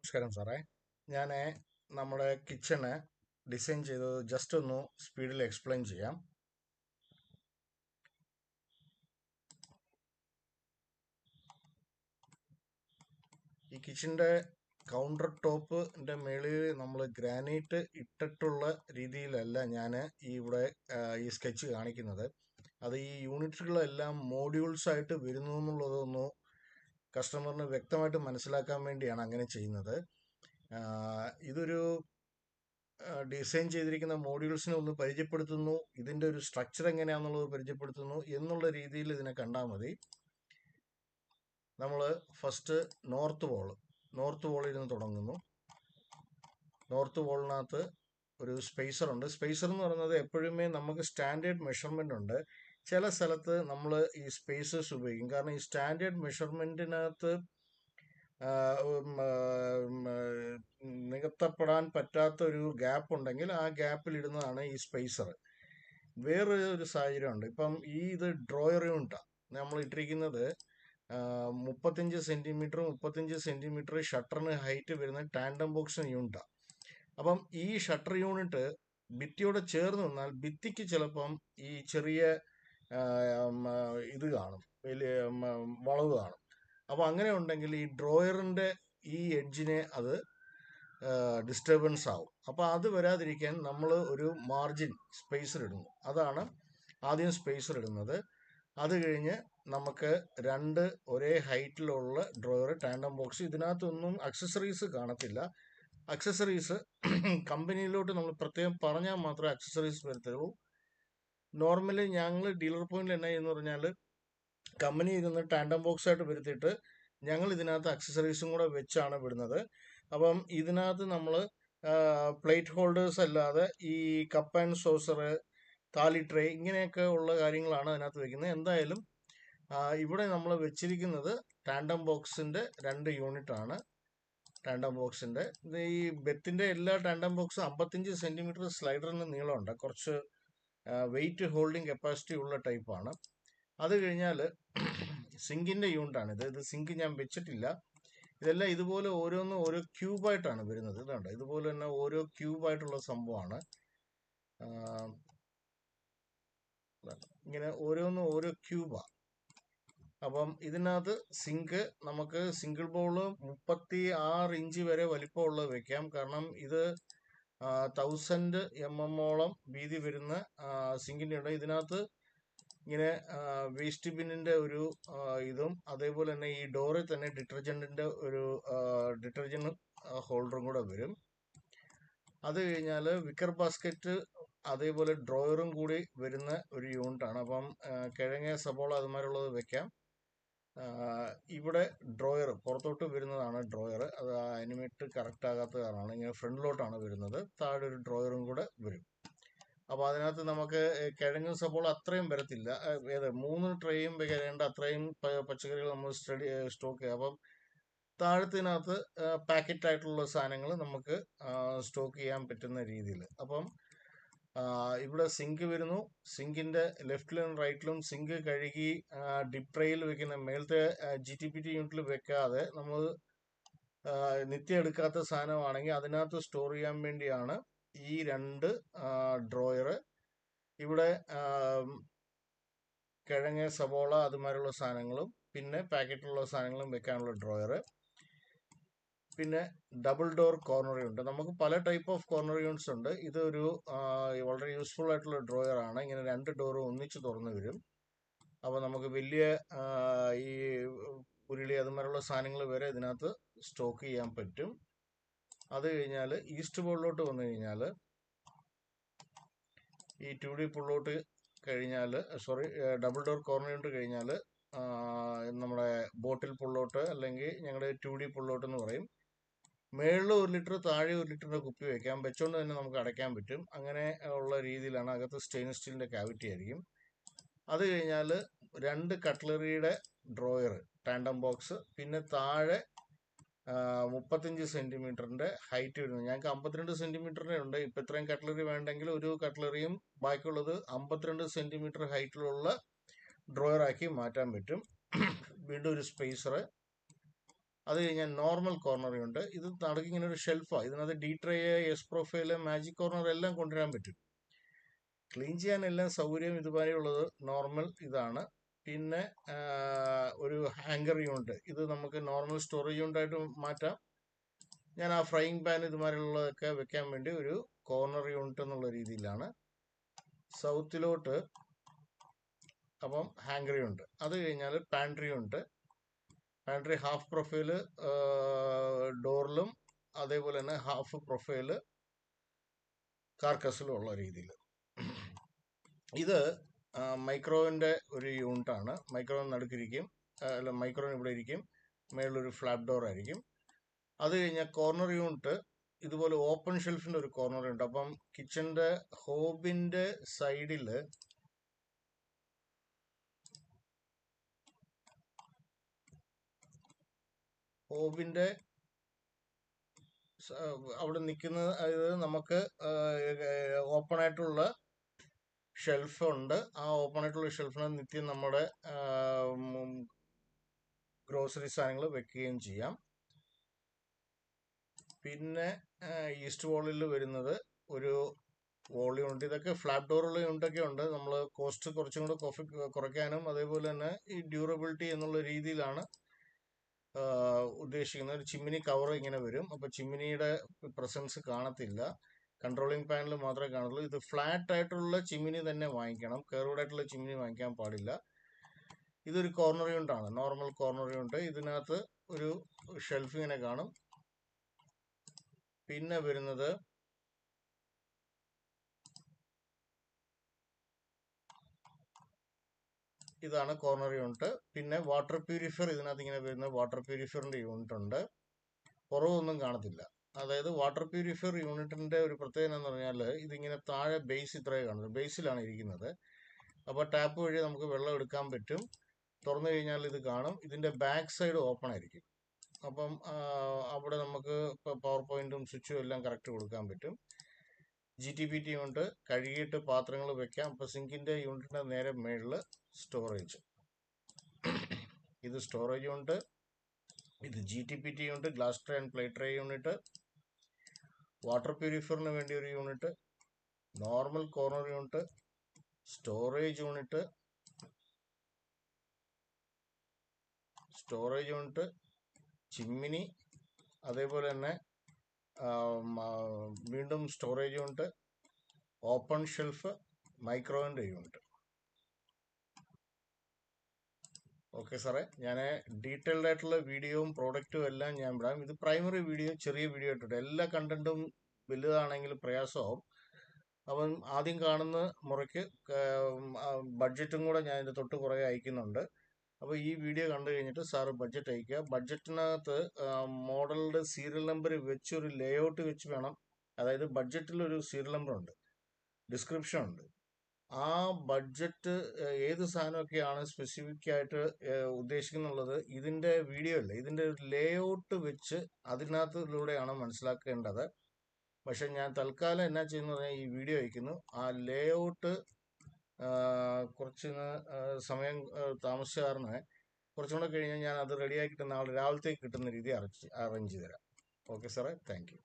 നമസ്കാരം സാറേ. ഞാൻ നമ്മുടെ കിച്ചണ് ഡിസൈൻ ചെയ്തത് ജസ്റ്റ് ഒന്ന് സ്പീഡിൽ എക്സ്പ്ലെയിൻ ചെയ്യാം. ഈ കിച്ചൻ്റെ കൗണ്ടർ ടോപ്പിൻ്റെ മേളിൽ നമ്മൾ ഗ്രാനൈറ്റ് ഇട്ടിട്ടുള്ള രീതിയിലല്ല ഞാൻ ഈ സ്കെച്ച് കാണിക്കുന്നത്. അത് ഈ യൂണിറ്റുകളെല്ലാം മോഡ്യൂൾസ് ആയിട്ട് വരുന്നു എന്നുള്ളതൊന്ന് കസ്റ്റമറിന് വ്യക്തമായിട്ട് മനസ്സിലാക്കാൻ വേണ്ടിയാണ് അങ്ങനെ ചെയ്യുന്നത്. ഇതൊരു ഡിസൈൻ ചെയ്തിരിക്കുന്ന മോഡ്യൂൾസിനെ ഒന്ന് പരിചയപ്പെടുത്തുന്നു, ഇതിൻ്റെ ഒരു സ്ട്രക്ചർ എങ്ങനെയാണെന്നുള്ളത് പരിചയപ്പെടുത്തുന്നു എന്നുള്ള രീതിയിൽ ഇതിനെ കണ്ടാൽ മതി. നമ്മൾ ഫസ്റ്റ് നോർത്ത് വോളിൽ നിന്ന് തുടങ്ങുന്നു. നോർത്ത് വോളിനകത്ത് ഒരു സ്പേസർ ഉണ്ട്. സ്പേസർ എന്ന് പറയുന്നത് എപ്പോഴുമേ നമുക്ക് സ്റ്റാൻഡേർഡ് മെഷർമെൻ്റ് ഉണ്ട്. ചില സ്ഥലത്ത് നമ്മൾ ഈ സ്പേസേഴ്സ് ഉപയോഗിക്കും. കാരണം ഈ സ്റ്റാൻഡേർഡ് മെഷർമെൻറ്റിനകത്ത് നികത്തപ്പെടാൻ പറ്റാത്ത ഒരു ഗ്യാപ്പ് ഉണ്ടെങ്കിൽ ആ ഗ്യാപ്പിൽ ഇടുന്നതാണ് ഈ സ്പേസർ. വേറൊരു സാഹചര്യമുണ്ട്. ഇപ്പം ഇത് ഡ്രോയർ യൂണിറ്റാണ് നമ്മൾ ഇട്ടിരിക്കുന്നത്. 35 സെൻറ്റിമീറ്റർ ഷട്ടറിന് ഹൈറ്റ് വരുന്ന ടാൻഡം ബോക്സിന് യൂണിറ്റാണ്. അപ്പം ഈ ഷട്ടർ യൂണിറ്റ് ഭിത്തിയോടെ ചേർന്ന് നിന്നാൽ ഭിത്തിക്ക് ചിലപ്പം ഈ ചെറിയ ഇത് കാണും, വലിയ വളവ് കാണും. അപ്പോൾ അങ്ങനെ ഉണ്ടെങ്കിൽ ഈ ഡ്രോയറിൻ്റെ ഈ എഡ്ജിനെ അത് ഡിസ്റ്റർബൻസ് ആവും. അപ്പോൾ അത് വരാതിരിക്കാൻ നമ്മൾ ഒരു മാർജിൻ സ്പേസർ ഇടുന്നു. അതാണ് ആദ്യം സ്പേസർ ഇടുന്നത്. അത് കഴിഞ്ഞ് നമുക്ക് രണ്ട് ഒരേ ഹൈറ്റിലുള്ള ഡ്രോയർ ടാൻഡം ബോക്സ്. ഇതിനകത്തൊന്നും അക്സസറീസ് കാണത്തില്ല. അക്സസറീസ് കമ്പനിയിലോട്ട് നമ്മൾ പ്രത്യേകം പറഞ്ഞാൽ മാത്രമേ അക്സസറീസ് വരത്തുള്ളൂ. നോർമലി ഞങ്ങൾ ഡീലർ പോയിന്റിൽ എന്നാ എന്ന് പറഞ്ഞാൽ കമ്പനി ഇരുന്ന് ടാൻഡം ബോക്സ് ആയിട്ട് വരുത്തിയിട്ട് ഞങ്ങൾ ഇതിനകത്ത് അക്സസറീസും കൂടെ വെച്ചാണ് വിടുന്നത്. അപ്പം ഇതിനകത്ത് നമ്മൾ പ്ലേറ്റ് ഹോൾഡേഴ്സ് അല്ലാതെ ഈ കപ്പ് ആൻഡ് സോസർ, താലി ട്രേ ഇങ്ങനെയൊക്കെ ഉള്ള കാര്യങ്ങളാണ് അതിനകത്ത് വെക്കുന്നത്. എന്തായാലും ഇവിടെ നമ്മൾ വെച്ചിരിക്കുന്നത് ടാൻഡം ബോക്സിൻ്റെ 2 യൂണിറ്റ് ആണ്. ടാൻഡം ബോക്സിൻ്റെ ഈ ബെത്തിൻ്റെ എല്ലാ ടാൻഡം ബോക്സും 55 സെൻറ്റിമീറ്റർ സ്ലൈഡറിന് നീളമുണ്ട്. കുറച്ച് വെയിറ്റ് ഹോൾഡിംഗ് കപ്പാസിറ്റി ഉള്ള ടൈപ്പാണ്. അത് കഴിഞ്ഞാൽ സിങ്കിൻ്റെ യൂണിറ്റാണിത്. ഇത് സിങ്ക് ഞാൻ വെച്ചിട്ടില്ല. ഇതെല്ലാം ഇതുപോലെ ഓരോന്നും ഓരോ ക്യൂബായിട്ടാണ് വരുന്നത്. ഇതുണ്ട്, ഇതുപോലെ തന്നെ ഓരോ ക്യൂബായിട്ടുള്ള സംഭവമാണ്. ഇങ്ങനെ ഓരോന്നും ഓരോ ക്യൂബാണ്. അപ്പം ഇതിനകത്ത് സിങ്ക് നമുക്ക് സിംഗിൾ ബൗള് 36 ഇഞ്ച് വരെ വലിപ്പമുള്ളത് വെക്കാം. കാരണം ഇത് 1000 mm വീതി വരുന്ന സിങ്കിൻ്റെ ഉണ്ട്. ഇതിനകത്ത് ഇങ്ങനെ വേസ്റ്റ് ബിന്നിൻ്റെ ഒരു ഇതും അതേപോലെ തന്നെ ഈ ഡോറിൽ തന്നെ ഡിറ്റർജൻറ്റിൻ്റെ ഒരു ഡിറ്റർജൻറ്റ് ഹോൾഡറും കൂടെ വരും. അത് കഴിഞ്ഞാൽ വിക്കർ ബാസ്ക്കറ്റ് അതേപോലെ ഡ്രോയറും കൂടി വരുന്ന ഒരു യൂണിറ്റാണ്. അപ്പം കിഴങ്ങ്, സബോള അതുമാതിരിയുള്ളത് വെക്കാം. ഇവിടെ ഡ്രോയർ പുറത്തോട്ട് വരുന്നതാണ് ഡ്രോയർ. അത് അനിമേറ്റ് കറക്റ്റ് ആകാത്ത കാരണമാണ് ഇങ്ങനെ ഫ്രണ്ടിലോട്ടാണ് വരുന്നത്. താഴെ ഒരു ഡ്രോയറും കൂടെ വരും. അപ്പോൾ അതിനകത്ത് നമുക്ക് കിഴങ്ങും സബോള അത്രയും വരത്തില്ല. 3 ട്രേയും വരേണ്ട അത്രയും പച്ചക്കറികൾ നമ്മൾ സ്റ്റോക്ക് ചെയ്യാം. അപ്പം താഴത്തിനകത്ത് പാക്കറ്റ് ആയിട്ടുള്ള സാധനങ്ങൾ നമുക്ക് സ്റ്റോക്ക് ചെയ്യാൻ പറ്റുന്ന രീതിയിൽ. അപ്പം ഇവിടെ സിങ്ക് വരുന്നു. സിങ്കിൻ്റെ ലെഫ്റ്റിലും റൈറ്റിലും സിങ്ക് കഴുകി ഡിപ് ട്രേയിൽ വെക്കുന്ന മേലത്തെ GTPT യൂണിറ്റിൽ വെക്കാതെ നമ്മൾ നിത്യം എടുക്കാത്ത സാധനമാണെങ്കിൽ അതിനകത്ത് സ്റ്റോർ ചെയ്യാൻ വേണ്ടിയാണ് ഈ 2 ഡ്രോയർ. ഇവിടെ കിഴങ്ങ്, സവോള അതുമാതിരിയുള്ള സാധനങ്ങളും പിന്നെ പാക്കറ്റിലുള്ള സാധനങ്ങളും വെക്കാനുള്ള ഡ്രോയർ. പിന്നെ ഡബിൾ ഡോർ കോർണർ യൂണിറ്റ്. നമുക്ക് പല ടൈപ്പ് ഓഫ് കോർണർ യൂണിറ്റ്സ് ഉണ്ട്. ഇതൊരു വളരെ യൂസ്ഫുൾ ആയിട്ടുള്ള ഡ്രോയർ ആണ്. ഇങ്ങനെ 2 ഡോറും ഒന്നിച്ച് തുറന്നു വരും. അപ്പോൾ നമുക്ക് വലിയ ഈ ഉരുളി അതുമാതിരിയുള്ള സാധനങ്ങൾ വരെ ഇതിനകത്ത് സ്റ്റോക്ക് ചെയ്യാൻ പറ്റും. അത് കഴിഞ്ഞാൽ ഈസ്റ്റ് ബോളിലോട്ട് വന്നു കഴിഞ്ഞാൽ ഈ 2D പുള്ളോട്ട് കഴിഞ്ഞാൽ ഡബിൾ ഡോർ കോർണർ യൂണിറ്റ് കഴിഞ്ഞാൽ നമ്മുടെ ബോട്ടിൽ പുള്ളോട്ട് അല്ലെങ്കിൽ ഞങ്ങളുടെ 2D പുള്ളോട്ട് എന്ന് പറയും. മേളിൽ 1 ലിറ്റർ, താഴെ 1 ലിറ്ററിൻ്റെ കുപ്പി വയ്ക്കാം. വെച്ചോണ്ട് തന്നെ നമുക്ക് അടയ്ക്കാൻ പറ്റും. അങ്ങനെ ഉള്ള രീതിയിലാണ്. അകത്ത് സ്റ്റെയിൻലെസ് സ്റ്റീലിൻ്റെ ക്യാവിറ്റി ആയിരിക്കും. അത് കഴിഞ്ഞാൽ 2 കട്ട്ലറിയുടെ ഡ്രോയർ ടാൻഡം ബോക്സ്. പിന്നെ താഴെ 35 സെൻറ്റിമീറ്ററിൻ്റെ ഹൈറ്റ് വരുന്നത്. ഞങ്ങൾക്ക് 52 സെൻറ്റിമീറ്ററിൻ്റെ ഉണ്ട്. ഇപ്പം ഇത്രയും കട്ട്ലറി വേണ്ടെങ്കിൽ ഒരു കട്ട്ലറിയും ബാക്കിയുള്ളത് 52 സെൻറ്റിമീറ്റർ ഹൈറ്റിലുള്ള ഡ്രോയറാക്കി മാറ്റാൻ പറ്റും. വീണ്ടും ഒരു സ്പേസർ. അത് കഴിഞ്ഞാൽ നോർമൽ കോർണറി ഉണ്ട്. ഇത് നടുക്ക് ഇങ്ങനെ ഒരു ഷെൽഫാണ്. ഇതിനകത്ത് D tray, S profile, magic corner എല്ലാം കൊണ്ടുവരാൻ പറ്റും. ക്ലീൻ ചെയ്യാൻ എല്ലാം സൗകര്യം ഇതുപോലെയുള്ളത് നോർമൽ ഇതാണ്. പിന്നെ ഒരു ഹാങ്കർ യൂണിറ്റ്, ഇത് നമുക്ക് നോർമൽ സ്റ്റോറേജ് യൂണിറ്റായിട്ട് മാറ്റാം. ഞാൻ ആ ഫ്രൈയിങ് പാൻ ഇതുമാതിരിയുള്ളതൊക്കെ വെക്കാൻ വേണ്ടി ഒരു കോർണർ യൂണിറ്റ് എന്നുള്ള രീതിയിലാണ്. സൗത്തിലോട്ട് അപ്പം ഹാങ്കർ യൂണിറ്റ്. അത് കഴിഞ്ഞാൽ pantry unit. Pantry half profile ഡോറിലും അതേപോലെ തന്നെ ഹാഫ് പ്രൊഫൈല് കാർക്കസിലും ഉള്ള രീതിയിൽ. ഇത് മൈക്രോവിൻ്റെ ഒരു യൂണിറ്റാണ്. മൈക്രോവൻ നടുക്കിരിക്കും, അല്ല മൈക്രോവൻ ഇവിടെ ഇരിക്കും, മേളിലൊരു ഫ്ലാപ്പ് ഡോർ ആയിരിക്കും. അത് കഴിഞ്ഞാൽ കോർണർ യൂണിറ്റ് ഇതുപോലെ ഓപ്പൺ ഷെൽഫിൻ്റെ ഒരു കോർണർ യൂണിറ്റ്. അപ്പം കിച്ചൻ്റെ ഹോബിൻ്റെ സൈഡിൽ അവിടെ നിൽക്കുന്നത്, അതായത് നമുക്ക് ഓപ്പൺ ആയിട്ടുള്ള ഷെൽഫ് ഉണ്ട്. ആ ഓപ്പൺ ആയിട്ടുള്ള ഷെൽഫിന് നിത്യം നമ്മുടെ ഗ്രോസറി സാധനങ്ങൾ വെക്കുകയും ചെയ്യാം. പിന്നെ ഈസ്റ്റ് വാളിൽ വരുന്നത് ഒരു വോൾ യൂണിറ്റ്. ഇതൊക്കെ ഫ്ലാപ്പ് ഡോറുള്ള യൂണിറ്റൊക്കെ ഉണ്ട്. നമ്മൾ കോസ്റ്റ് കുറച്ചും കൂടെ കുറയ്ക്കാനും അതേപോലെ തന്നെ ഈ ഡ്യൂറബിലിറ്റി എന്നുള്ള രീതിയിലാണ് ഉദ്ദേശിക്കുന്നത്. ഒരു ചിമ്മിനി കവർ ഇങ്ങനെ വരും. അപ്പോൾ ചിമ്മിനിയുടെ പ്രസൻസ് കാണത്തില്ല, കൺട്രോളിങ് പാനൽ മാത്രമേ കാണുള്ളൂ. ഇത് ഫ്ലാറ്റ് ആയിട്ടുള്ള ചിമ്മിനി തന്നെ വാങ്ങിക്കണം, കർവ്ഡ് ആയിട്ടുള്ള ചിമ്മിനി വാങ്ങിക്കാൻ പാടില്ല. ഇതൊരു കോർണർ യൂണിറ്റാണ്, നോർമൽ കോർണർ യൂണിറ്റ്. ഇതിനകത്ത് ഒരു ഷെൽഫ് ഇങ്ങനെ കാണും. പിന്നെ വരുന്നത് ഇതാണ് കോർണർ യൂണിറ്റ്. പിന്നെ വാട്ടർ പ്യൂരിഫയർ ഇതിനകത്ത് ഇങ്ങനെ വരുന്ന വാട്ടർ പ്യൂരിഫയറിൻ്റെ യൂണിറ്റ് ഉണ്ട്. പുറവൊന്നും കാണത്തില്ല. അതായത് വാട്ടർ പ്യൂരിഫയർ യൂണിറ്റിൻ്റെ ഒരു പ്രത്യേകത എന്ന് പറഞ്ഞാൽ ഇതിങ്ങനെ താഴെ ബേസ് ഇത്രയേ കാണുന്നത്, ബേസിലാണ് ഇരിക്കുന്നത്. അപ്പോൾ ടാപ്പ് വഴി നമുക്ക് വെള്ളം എടുക്കാൻ പറ്റും. തുറന്നു കഴിഞ്ഞാൽ ഇത് കാണും. ഇതിൻ്റെ ബാക്ക് സൈഡ് ഓപ്പൺ ആയിരിക്കും. അപ്പം അവിടെ നമുക്ക് ഇപ്പോൾ പവർ പോയിന്റും സ്വിച്ചും എല്ലാം കറക്റ്റ് കൊടുക്കാൻ പറ്റും. GTPT യൂണിറ്റ് കഴുകിയിട്ട് പാത്രങ്ങൾ വെക്കാം. അപ്പോൾ സിങ്കിൻ്റെ യൂണിറ്റിൻ്റെ നേരെ മേളിൽ സ്റ്റോറേജ്. ഇത് സ്റ്റോറേജ് യൂണിറ്റ്. ഇത് GTPT unit, glass tray and plate tray unit. Water പ്യൂരിഫയറിന് വേണ്ടി ഒരു unit, normal corner unit, storage unit, chimney, അതേപോലെ തന്നെ വീണ്ടും സ്റ്റോറേജ് യൂണിറ്റ്, ഓപ്പൺ ഷെൽഫ്, മൈക്രോവേവിൻ്റെ യൂണിറ്റ്. ഓക്കെ സാറേ, ഞാൻ ഡീറ്റെയിൽഡ് ആയിട്ടുള്ള വീഡിയോയും പ്രോഡക്റ്റും എല്ലാം ഞാൻ വിടാം. ഇത് പ്രൈമറി വീഡിയോ, ചെറിയ വീഡിയോ ഇട്ടിട്ട് എല്ലാ കണ്ടന്റും വലുതാണെങ്കിൽ പ്രയാസമാവും. അപ്പം ആദ്യം കാണുന്ന മുറയ്ക്ക് ബഡ്ജറ്റും കൂടെ ഞാൻ ഇതിൻ്റെ തൊട്ട് പുറകെ അയക്കുന്നുണ്ട്. അപ്പോൾ ഈ വീഡിയോ കണ്ടു കഴിഞ്ഞിട്ട് സാറ് ബഡ്ജറ്റ് അയക്കുക. ബഡ്ജറ്റിനകത്ത് മോഡലിൻ്റെ സീരിയൽ നമ്പർ വെച്ച് ഒരു ലേഔട്ട് വെച്ച് വേണം. അതായത് ബഡ്ജറ്റിലൊരു സീരിയൽ നമ്പർ ഉണ്ട്, ഡിസ്ക്രിപ്ഷൻ ഉണ്ട്. ആ ബഡ്ജറ്റ് ഏത് സാധനമൊക്കെയാണ് സ്പെസിഫിക് ആയിട്ട് ഉദ്ദേശിക്കുന്നുള്ളത് ഇതിൻ്റെ വീഡിയോ അല്ല, ഇതിൻ്റെ ഒരു ലേഔട്ട് വെച്ച് അതിനകത്തിലൂടെയാണ് മനസ്സിലാക്കേണ്ടത്. പക്ഷെ ഞാൻ തൽക്കാലം എന്നാ ചെയ്യുന്ന പറഞ്ഞാൽ ഈ വീഡിയോ അയക്കുന്നു. ആ ലേഔട്ട് കുറച്ച് സമയം താമസിച്ച കാരണം കുറച്ചും കൂടെ കഴിഞ്ഞാൽ ഞാൻ അത് റെഡിയാക്കിയിട്ട് നാളെ രാവിലത്തേക്ക് കിട്ടുന്ന രീതി അറേഞ്ച് ചെയ്ത് തരാം. ഓക്കെ സാറേ, താങ്ക് യു.